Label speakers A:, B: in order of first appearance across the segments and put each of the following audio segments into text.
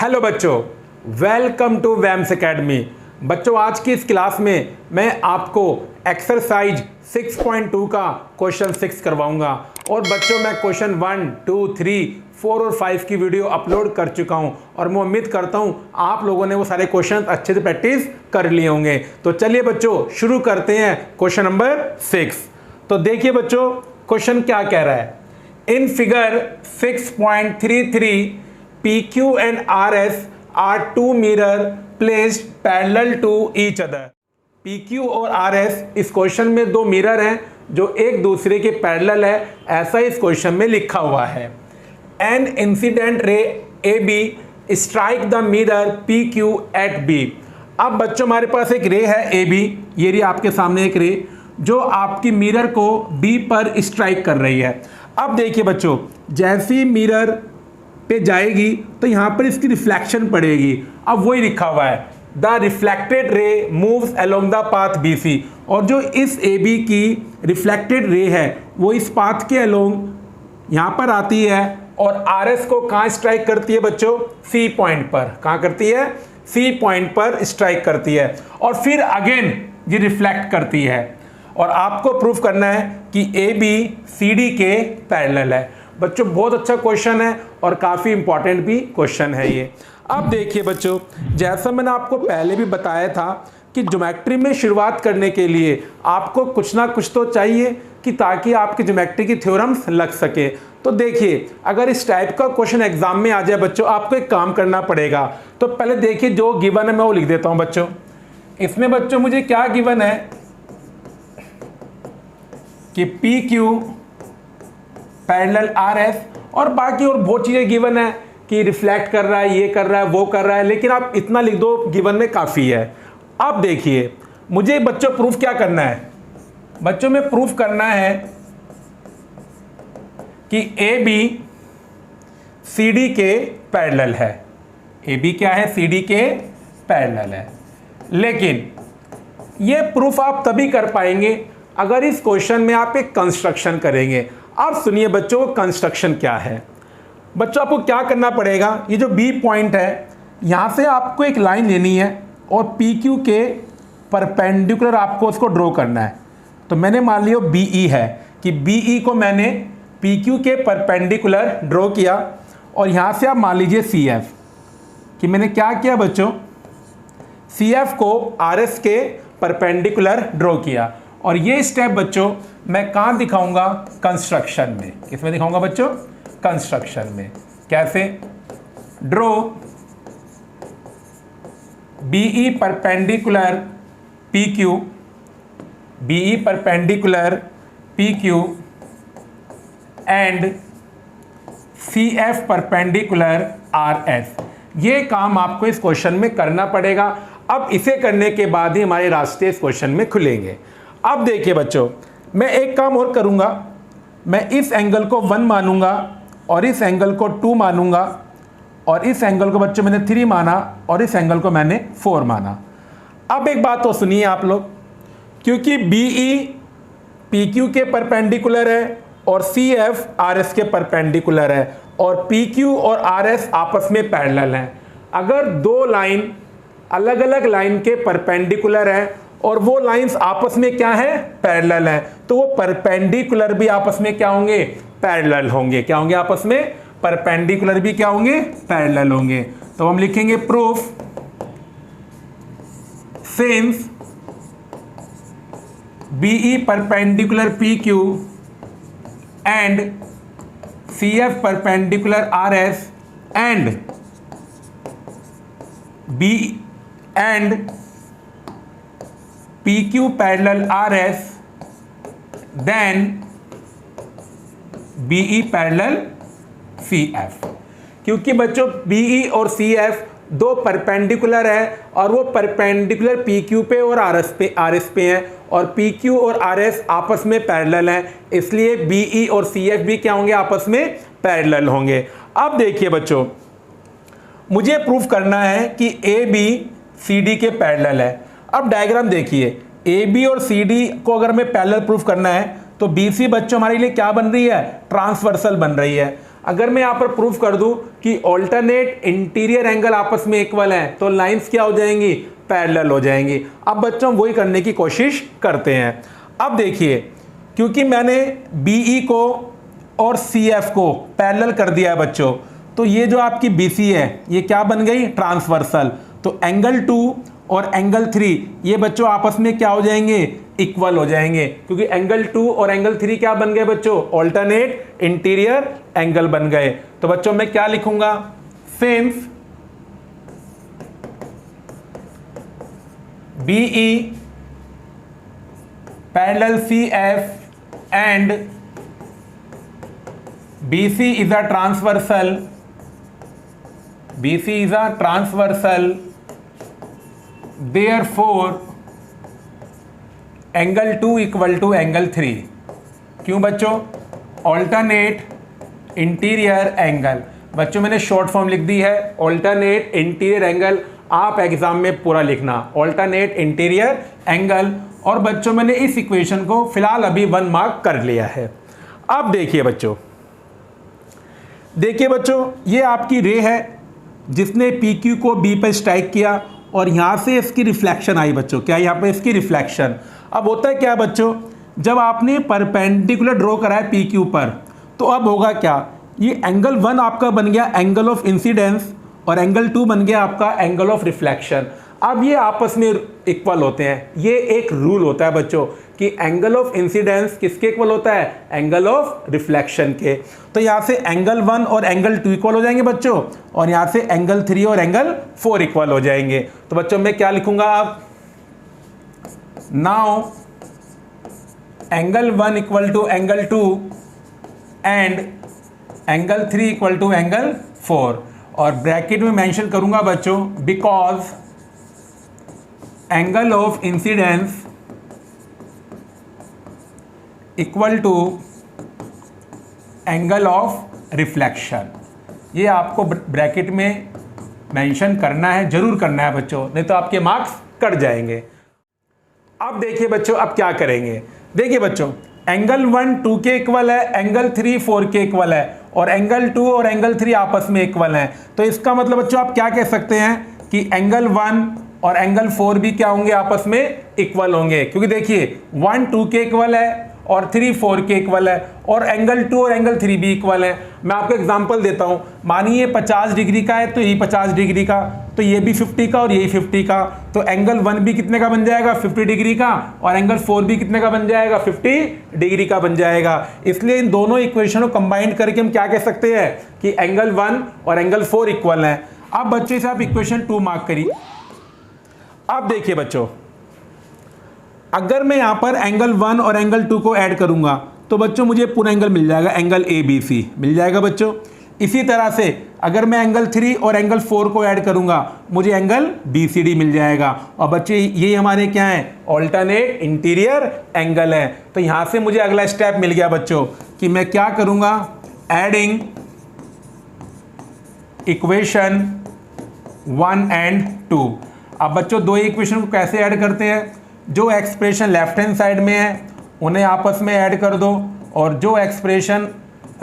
A: Hello बच्चों, welcome to वैम्स academy. बच्चों, आज की इस क्लास में मैं आपको एक्सरसाइज 6.2 का क्वेश्चन 6 करवाऊंगा। और बच्चों, मैं क्वेश्चन 1, 2, 3, 4 और 5 की वीडियो अपलोड कर चुका हूं और मैं उम्मीद करता हूं आप लोगों ने वो सारे क्वेश्चन अच्छे से प्रैक्टिस कर लिए होंगे। तो चलिए बच्चों, शुरू करते हैं क्वेश्चन नंबर 6। तो देखिए बच्चों, क्वेश्चन क्या कह रहा है। In figure 6.33 PQ and RS are two mirror placed parallel to each other। PQ और RS इस क्वेश्चन में दो मिरर हैं जो एक दूसरे के पैरेलल है, ऐसा इस क्वेश्चन में लिखा हुआ है। An incident ray AB strike the mirror PQ at B। अब बच्चों, हमारे पास एक रे है AB, ये रही आपके सामने एक रे जो आपकी मिरर को B पर स्ट्राइक कर रही है। अब देखिए बच्चों, जैसी मिरर पे जाएगी तो यहाँ पर इसकी रिफ्लेक्शन पड़ेगी। अब वही लिखा हुआ है, the reflected ray moves along the path BC। और जो इस AB की रिफ्लेक्टेड रे है वो इस पाथ के अलोंग यहाँ पर आती है और RS को कहाँ स्ट्राइक करती है बच्चों? C पॉइंट पर। कहाँ करती है? C पॉइंट पर स्ट्राइक करती है और फिर अगेन ये रिफ्लेक्ट करती है। और आपको प्रूफ करना है कि AB CD के पैरेलल है। बच्चों, बहुत अच्छा क्वेश्चन है और काफ़ी इंपॉर्टेंट भी क्वेश्चन है ये। अब देखिए बच्चों, जैसा मैंने आपको पहले भी बताया था कि ज्योमेट्री में शुरुआत करने के लिए आपको कुछ ना कुछ तो चाहिए कि ताकि आपकी ज्योमेट्री की थ्योरम्स लग सके। तो देखिए, अगर इस टाइप का क्वेश्चन एग्जाम में आ जाए बच्चों, आपको एक काम करना पड़ेगा। तो पहले देखिए, जो गिवन है मैं वो लिख देता हूँ बच्चों। इसमें बच्चों मुझे क्या गिवन है कि PQ पैरेलल RS और बाकी और बहुत चीज़ें गिवन है कि रिफ्लेक्ट कर रहा है, ये कर रहा है, वो कर रहा है, लेकिन आप इतना लिख दो, गिवन में काफ़ी है। अब देखिए, मुझे बच्चों प्रूफ क्या करना है? बच्चों में प्रूफ करना है कि AB CD के पैरेलल है। AB क्या है? CD के पैरेलल है। लेकिन ये प्रूफ आप तभी कर पाएंगे अगर इस क्वेश्चन में आप एक कंस्ट्रक्शन करेंगे। अब सुनिए बच्चों, कंस्ट्रक्शन क्या है। बच्चों, आपको क्या करना पड़ेगा, ये जो B पॉइंट है यहाँ से आपको एक लाइन लेनी है और PQ के परपेंडिकुलर आपको उसको ड्रॉ करना है। तो मैंने मान लिया BE है कि BE को मैंने PQ के परपेंडिकुलर ड्रॉ किया और यहाँ से आप मान लीजिए CF कि मैंने क्या किया बच्चों, CF को RS के परपेंडिकुलर ड्रॉ किया। और ये स्टेप बच्चों मैं कहाँ दिखाऊंगा? कंस्ट्रक्शन में। किसमें दिखाऊंगा बच्चों? कंस्ट्रक्शन में। कैसे? Draw BE perpendicular PQ, BE perpendicular PQ and CF perpendicular RS। ये काम आपको इस क्वेश्चन में करना पड़ेगा। अब इसे करने के बाद ही हमारे रास्ते इस क्वेश्चन में खुलेंगे। अब देखिए बच्चों, मैं एक काम और करूंगा, मैं इस एंगल को 1 मानूंगा और इस एंगल को 2 मानूंगा और इस एंगल को बच्चों मैंने 3 माना और इस एंगल को मैंने 4 माना। अब एक बात तो सुनिए आप लोग, क्योंकि BE PQ के परपेंडिकुलर है और CF RS के परपेंडिकुलर है और PQ और RS आपस में पैरेलल हैं। अगर दो लाइन अलग अलग लाइन के परपेंडिकुलर है और वो लाइंस आपस में क्या है? पैरेलल है, तो वो परपेंडिकुलर भी आपस में क्या होंगे? पैरेलल होंगे। क्या होंगे? आपस में परपेंडिकुलर भी क्या होंगे? पैरेलल होंगे। तो हम लिखेंगे proof since BE perpendicular PQ and CF perpendicular RS and B and PQ parallel RS then BE parallel CF। क्योंकि बच्चों BE और CF दो परपेंडिकुलर है और वो परपेंडिकुलर PQ पे और RS पे हैं और PQ और RS आपस में पैरेलल हैं, इसलिए BE और CF भी क्या होंगे? आपस में पैरेलल होंगे। अब देखिए बच्चों, मुझे प्रूफ करना है कि AB CD के पैरेलल है। अब डायग्राम देखिए, AB और CD को अगर हमें पैरेलल प्रूफ करना है तो BC बच्चों हमारे लिए क्या बन रही है? ट्रांसवर्सल बन रही है। अगर मैं यहाँ पर प्रूफ कर दूं कि ऑल्टरनेट इंटीरियर एंगल आपस में इक्वल हैं तो लाइंस क्या हो जाएंगी, पैरेलल हो जाएंगी। अब बच्चों वही करने की कोशिश करते हैं। अब देखिए, क्योंकि मैंने BE को और CF को पैरेलल कर दिया है बच्चों, तो ये जो आपकी BC है ये क्या बन गई, ट्रांसवर्सल। तो एंगल 2 और एंगल 3 ये बच्चों आपस में क्या हो जाएंगे, इक्वल हो जाएंगे, क्योंकि एंगल 2 और एंगल 3 क्या बन गए बच्चों, ऑल्टरनेट इंटीरियर एंगल बन गए। तो बच्चों मैं क्या लिखूंगा, since BE parallel CF and BC is a transversal, BC is a transversal, therefore angle 2 equal to angle 3। क्यों बच्चों, ऑल्टरनेट इंटीरियर एंगल। बच्चों मैंने शॉर्ट फॉर्म लिख दी है, ऑल्टरनेट इंटीरियर एंगल। आप एग्जाम में पूरा लिखना, ऑल्टरनेट इंटीरियर एंगल। और बच्चों मैंने इस इक्वेशन को फिलहाल अभी 1 मार्क कर लिया है। अब देखिए बच्चों, ये आपकी रे है जिसने PQ को B पर स्ट्राइक किया और यहाँ से इसकी रिफ्लेक्शन आई बच्चों। क्या यहाँ पे इसकी रिफ्लेक्शन। अब होता है क्या बच्चों, जब आपने परपेंडिकुलर ड्रॉ करा है PQ पर, तो अब होगा क्या, ये एंगल 1 आपका बन गया एंगल ऑफ इंसिडेंस और एंगल 2 बन गया आपका एंगल ऑफ रिफ्लेक्शन। अब ये आपस में इक्वल होते हैं। ये एक रूल होता है बच्चों कि एंगल ऑफ इंसिडेंस किसके इक्वल होता है, एंगल ऑफ रिफ्लेक्शन के। तो यहाँ से एंगल 1 और एंगल 2 इक्वल हो जाएंगे बच्चों, और यहाँ से एंगल 3 और एंगल 4 इक्वल हो जाएंगे। तो बच्चों मैं क्या लिखूंगा, आप now angle 1 equal to angle 2 and angle 3 equal to angle 4, और ब्रैकेट में मेंशन करूंगा बच्चों because angle of incidence equal to angle of reflection. ये आपको ब्रैकेट में मेंशन करना है, जरूर करना है बच्चों, नहीं तो आपके मार्क्स कट जाएंगे। अब देखिए बच्चों, अब क्या करेंगे, देखिए बच्चों एंगल 1 2 के इक्वल है, एंगल 3 4 के इक्वल है, और एंगल 2 और एंगल 3 आपस में इक्वल हैं। तो इसका मतलब बच्चों आप क्या कह सकते हैं कि एंगल 1 और एंगल 4 भी क्या होंगे, आपस में इक्वल होंगे, क्योंकि देखिए 1 2 के इक्वल है और 3 4 के इक्वल है, और एंगल 2 और एंगल 3 भी इक्वल है। मैं आपको एग्जांपल देता हूं, मानिए 50 डिग्री का है तो ये 50 डिग्री का, तो ये भी 50 का और यही 50 का, तो एंगल 1 भी कितने का बन जाएगा, 50 डिग्री का, और एंगल 4 भी कितने का बन जाएगा, 50 डिग्री का बन जाएगा। इसलिए इन दोनों इक्वेशनों को कंबाइन करके हम क्या कह सकते हैं कि एंगल 1 और एंगल 4 इक्वल हैं। अब बच्चों से आप इक्वेशन 2 मार्क करिए। अब देखिए बच्चों, अगर मैं यहां पर एंगल 1 और एंगल 2 को ऐड करूंगा तो बच्चों मुझे पूरा एंगल मिल जाएगा, एंगल ABC मिल जाएगा बच्चों। इसी तरह से अगर मैं एंगल 3 और एंगल 4 को ऐड करूंगा मुझे एंगल BCD मिल जाएगा। और बच्चे ये हमारे क्या है, ऑल्टरनेट इंटीरियर एंगल है। तो यहां से मुझे अगला स्टेप मिल गया बच्चों कि मैं क्या करूंगा, एडिंग इक्वेशन 1 एंड 2। अब बच्चों दो इक्वेशन को कैसे ऐड करते हैं, जो एक्सप्रेशन लेफ्ट हैंड साइड में है उन्हें आपस में ऐड कर दो, और जो एक्सप्रेशन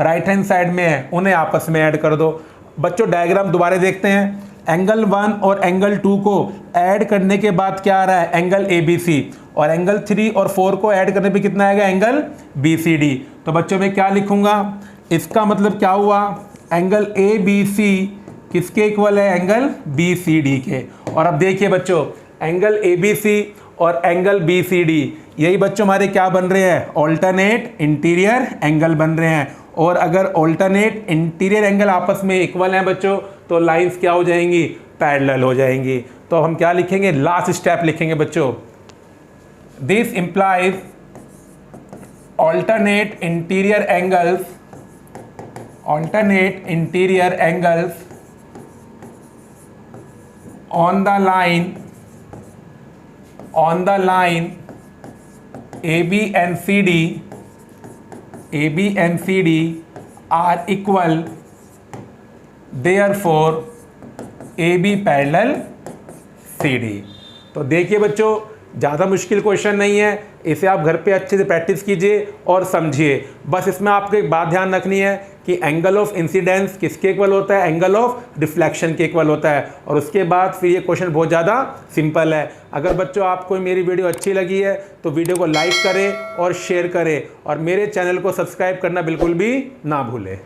A: राइट हैंड साइड में है उन्हें आपस में ऐड कर दो। बच्चों डायग्राम दोबारा देखते हैं, एंगल 1 और एंगल 2 को ऐड करने के बाद क्या आ रहा है, एंगल ABC, और एंगल 3 और 4 को ऐड करने पे कितना आएगा, एंगल BCD। तो बच्चों मैं क्या लिखूंगा, इसका मतलब क्या हुआ, एंगल ABC किसके इक्वल है, एंगल BCD के। और अब देखिए बच्चों एंगल ABC और एंगल BCD यही बच्चों हमारे क्या बन रहे हैं, ऑल्टरनेट इंटीरियर एंगल बन रहे हैं। और अगर ऑल्टरनेट इंटीरियर एंगल आपस में इक्वल हैं बच्चों तो लाइंस क्या हो जाएंगी, पैरेलल हो जाएंगी। तो हम क्या लिखेंगे, लास्ट स्टेप लिखेंगे बच्चों, this implies alternate interior angles on the line AB and CD are equal, therefore AB parallel CD। तो देखिए बच्चों ज़्यादा मुश्किल क्वेश्चन नहीं है, इसे आप घर पे अच्छे से प्रैक्टिस कीजिए और समझिए। बस इसमें आपको एक बात ध्यान रखनी है कि एंगल ऑफ इंसिडेंस किसके इक्वल होता है, एंगल ऑफ रिफ्लेक्शन के इक्वल होता है। और उसके बाद फिर ये क्वेश्चन बहुत ज़्यादा सिंपल है। अगर बच्चों आपको मेरी वीडियो अच्छी लगी है तो वीडियो को लाइक करें और शेयर करें और मेरे चैनल को सब्सक्राइब करना बिल्कुल भी ना भूलें।